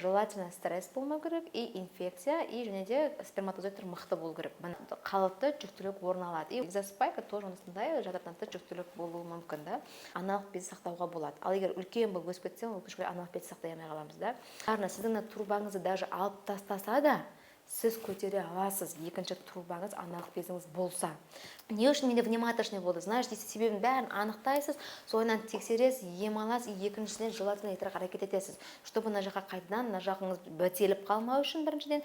Желательно стресс болмау керек, и инфекция, и және де сперматозоидтер мықты болу керек. Қалыпты жүктілік орын алады. И экзоспайка тоже осындай жатырдан тыс жүктілік болуы мүмкін да. Аналық безді сақтауға болады. Ал егер үлкен болып өсіп кетсе, өкінішке орай аналық безді сақтай алмай қаламыз да. Сіздің трубаңызды даже алып тастаса да, сіз көтере аласыз, екінші трубаңыз аналық безіңіз болса. Не үшін менде внематочный болды? Знаешь, дейсіз, себебін бәрін анықтайсыз, соңынан тексересіз, ем аласыз, екіншісінен желательно етірек әрекет етесіз. Чтобы мына жаққа қайтадан, мына жағыңыз бітеліп қалмау үшін біріншіден.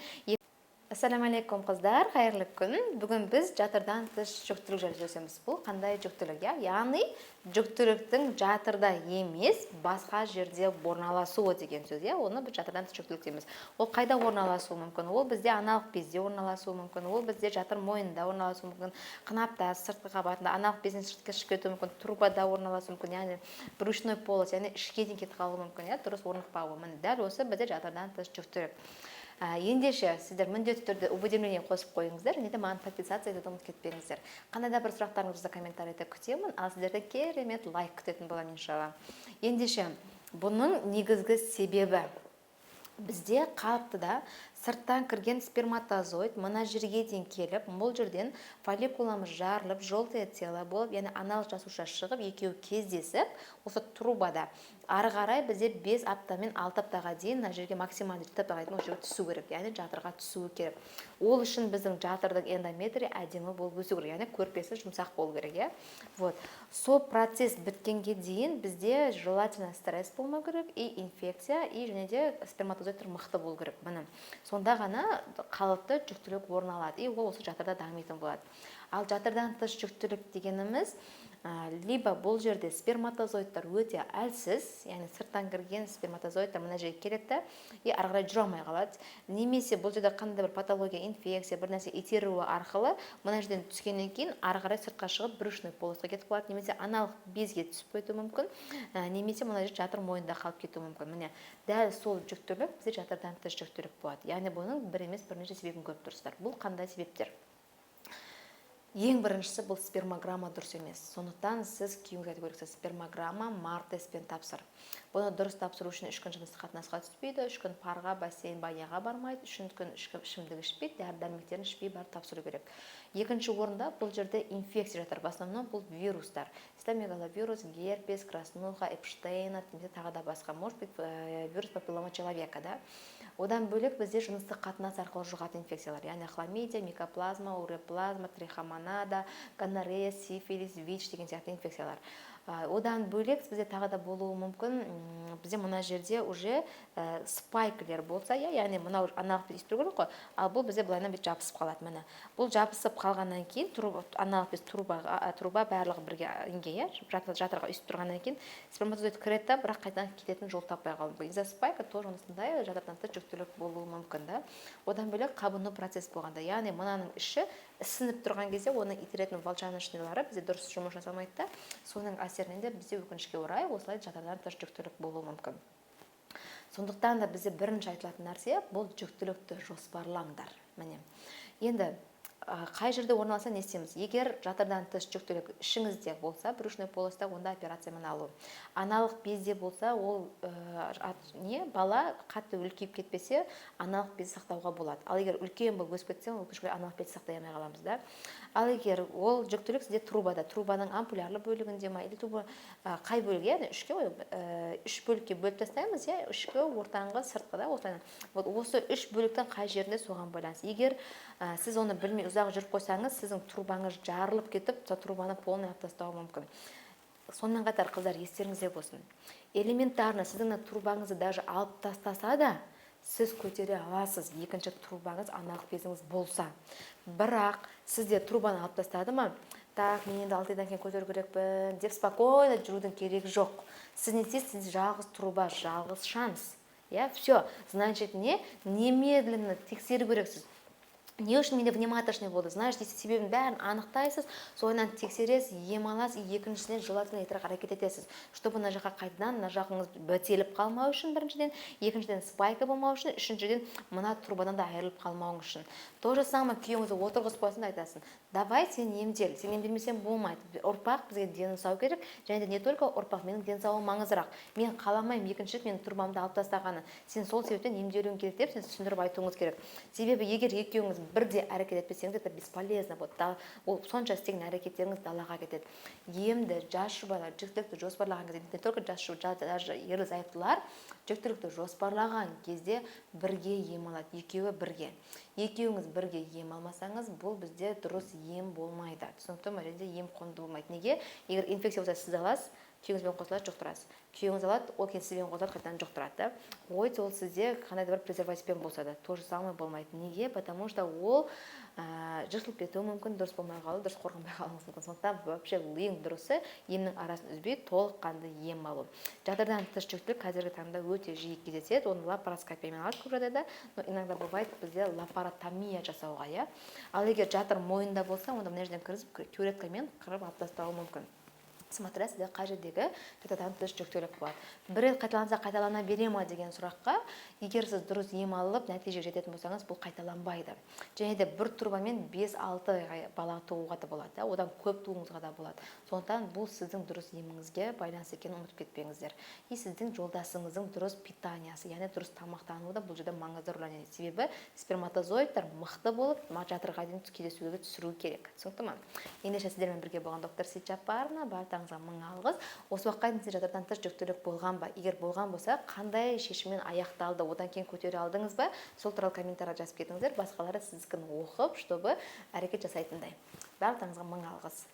Ассаламу алейкум қыздар, қайырлы күн. Бүгін біз жатырдан тыс жүктілік жайлы сөйлесеміз. Бұл қандай жүктілік? Яғни жүктіліктің жатырда емес, басқа жерде орналасуы деген сөз. Оны біз жатырдан тыс жүктілік дейміз. Ол қайда орналасуы мүмкін? Ол бізде аналық безде орналасуы мүмкін. Ол бізде жатыр мойнында орналасуы мүмкін. Қынапта, сыртқы қабатында, аналық безден сыртқа шығып кетуі мүмкін. Трубада орналасуы мүмкін. Яғни брюшной полость, яғни ішке дейін кетіп қалуы мүмкін. Дұрыс орнықпауы. Дәл осы бізде жатырдан тыс жүктілік. Ендеше сіздер міндетті түрде уведомление қосып қойыңыздар, және де маған подписаться етуді ұмытып кетпеңіздер. Қандай да бір сұрақтарыңызды комментарийде күтемін, ал сіздерді керемет лайк күтетін боламын иншалла. Ендеше бұның негізгі себебі бізде қалыптыда сырттан кірген сперматозоид мына жерге дейін келіп, бұл жерден фолликуламыз жарылып, желтое тело болып, яғни аналық жасуша шығып, екеуі кездесіп, осы трубада ары қарай бізде 5 аптамен 6 аптаға дейін мына жерге максималды 7 аптаға дейін осы түсу керек, яғни жатырға түсуі керек. Ол үшін біздің жатырдың эндометрия әдемі болып өсу керек, яғни көрпесі жұмсақ болу керек. Сол процесс біткенге дейін бізде желательно стресс болмау керек, и инфекция, и және де сперматозоидтер мықты болу керек. Сонда ғана қалыпты жүктілік орын алады, и ол осы жатырда дамитын болады. Ал жатырдан тыс жүктілік дегеніміз либо бұл жерде сперматозоидтар өте әлсіз, яғни сырттан кірген сперматозоидтар мына жерге келеді и ары қарай жүре алмай қалады. Немесе бұл жерде қандай бір патология, инфекция, бір нәрсе итеруі арқылы мына жерден түскеннен кейін ары қарай сыртқа шығып брюшной полосқа кетіп қалады, немесе аналық безге түсіп кетуі мүмкін, немесе мына жерде жатыр мойнында қалып кетуі мүмкін. Дәл сол жүктілік бізде жатырдан тыс жүктілік болады. Яғни бұның бір емес бірнеше себебін көріп тұрсыздар. Бұл қандай себептер? Ең біріншісі бұл спермограмма дұрыс емес. Сондықтан сіз күйіңізге айту керексіз, спермограмма мартеспен тапсыр. Бұны дұрыс тапсыру үшін 3 күн жыныстық қатынасқа түспейді, 3 күн парға, бассейн, баняға бармайды, 3 күн ішімдік ішпейді, дәрі-дәрмектерін ішпей барып тапсыру керек. Екінші орында бұл жерде инфекция жатыр. В основном бұл вирустар. Цитомегаловирус, герпес, краснуха, эпштейна, тағы да басқа. Может быть, вирус папиллома человека, да? Одан бөлек бізде жыныстық қатынас арқылы жұғатын инфекциялар, яғни хламидия, микоплазма, уреплазма, трихомонада, гонорея, сифилис, ВИЧ деген сияқты инфекциялар. Одан бөлек бізде тағы да болуы мүмкін, бізде мына жерде уже спайклер болса, яғни мынау аналық без естіру керек қой, ал бұл бізде былайынан бет жабысып қалады. Бұл жабысып қалғаннан кейін, аналық без труба барлығы бірге инге, жатырға үстіп тұрғаннан кейін сперматозоид кіреді, бірақ қайтадан кететін жол таппай қалды. Экзоспайка тоже осындай жатырдан тыс жүктілік болуы мүмкін да. Одан бөлек қабыну процесс болғанда, яғни мынаның іші ісініп тұрған кезде оның итеретін волчаночныйлары бізде дұрыс жұмыс жасамайды да, соның әсерінен де бізде өкінішке орай осылай жатырдан тыс жүктілік болуы мүмкін. Сондықтан да бізде бірінші айтылатын нәрсе бұл жүктілікті жоспарлаңдар. Енді қай жерде орналаса не істейміз? Егер жатырдан тыс жүктілік ішіңізде болса, брюшной полоста, онда операциямен алу. Аналық безде болса, ол бала қатты үлкейіп кетпесе, аналық безді сақтауға болады. Ал егер үлкен болып өсіп кетсе, өкінішке орай аналық безді сақтай алмай қаламыз да. Ал егер ол жүктілік сізде трубада, трубаның ампулярлы бөлігінде ма, или труба қай бөлігі, яғни үш бөлікке бөліп тастаймыз, ішкі, ортаңғы, сыртқы да, осы үш бөліктің қай жерінде соған байланысты. Егер сіз оны білмей ұзақ жүріп қойсаңыз, сіздің трубаңыз жарылып кетіп, трубаны полный алып тастауы мүмкін. Сонымен қатар қыздар естеріңізде болсын. Элементарно сіздің трубаңызды даже алып тастаса да, сіз көтере аласыз, екінші трубаңыз аналық безіңіз болса. Бірақ сізде трубаны алып тастады ма, так, мен енді 6 айдан кейін көтеру керекпін деп спокойно жүрудің керегі жоқ. Сіз не істейсіз, сіз жалғыз труба, жалғыз шанс. Все, значит, немедленно тексеру керексіз. не үшін менде внематочный болды, знаешь, дейсіз, себебін бәрін анықтайсыз, соңынан тексересіз, ем аласыз, екіншіден желательно етірек әрекет етесіз, чтобы мына жаққа қайтадан мына жағыңыз бітеліп қалмау үшін, біріншіден, екіншіден спайка болмау үшін, үшіншіден мына трубадан да айырылып қалмауың үшін. То же самое күйеуіңізді отырғызып қойсын да айтасың, давай сен емдел, сен емделмесең болмайды, ұрпақ бізге денсау керек, және де не только ұрпақ, менің денсаулығым маңызырақ, мен қаламаймын екінші рет менің трубамды алып тастағаны, сен сол себептен емделуің керек деп сен түсіндіріп айтуыңыз керек. Себебі егер екеуіңіз бірде әрекет етпесеңіз, это бесполезно болады. Ол сонша істеген әрекеттеріңіз далаға кетеді. Емді жас жұбайлар жүктілікті жоспарлаған кезде, не только жас жұбайлар, даже ерлі зайыптылар жүктілікті жоспарлаған кезде бірге ем алады, екеуі бірге. Екеуіңіз бірге ем алмасаңыз, бұл бізде дұрыс ем болмайды. Түсінікті ме? Және де ем қонды болмайды. Неге? Егер инфекция болса, сіз аласыз, күйеуіңізбен қосылады, жұқтырасыз. Күйеуіңіз алады, ол кейін сізбен қосылады, қайтадан жұқтырады. Ой, ол сізде қандай да бір презервативпен болса да, то же самое болмайды. Неге? Потому что ол жыртылып кетуі мүмкін, дұрыс болмай қалу, дұрыс қорғанбай қалуыңыз мүмкін. Сондықтан вообще ең дұрысы емнің арасын үзбей толыққанды ем алу. Жатырдан тыс жүктілік қазіргі таңда өте жиі кездеседі. Оны лапароскопиямен алады көп жағдайда, но иногда бывает бізде лапаротомия жасауға, иә. Ал егер жатыр мойында болса, онда мына жерден кіргізіп кюреткамен қырып алып тастауы мүмкін. Смотря сізде қай жердегі жатырдан тыс жүктілік болады. Бір рет қайталанса қайталана бере ма деген сұраққа, егер сіз дұрыс ем алып нәтиже жететін болсаңыз, бұл қайталанбайды. Және де бір трубамен 5-6 бала тууға да болады, одан көп тууыңызға да болады. Сондықтан бұл сіздің дұрыс еміңізге байланысты екенін ұмытып кетпеңіздер. И сіздің жолдасыңыздың дұрыс питаниясы, яғни дұрыс тамақтануы да бұл жерде маңызды рөл ойнайды. Себебі сперматозоидтар мықты болып, жатырға дейін кездесуге түсіру керек. Түсінікті ме? Ендеше сіздермен бірге болған доктор Сейіт Жаппарова, барлықтарыңызға мың алғыс. Осы уақытқа дейін сізде жатырдан тыс жүктілік болған ба? Егер болған болса, қандай шешіммен аяқталды? Одан кейін көтере алдыңыз ба? Сол туралы комментария жазып кетіңіздер. Басқалары сіздікін оқып, чтобы әрекет жасайтындай. Барлықтарыңызға мың алғыс.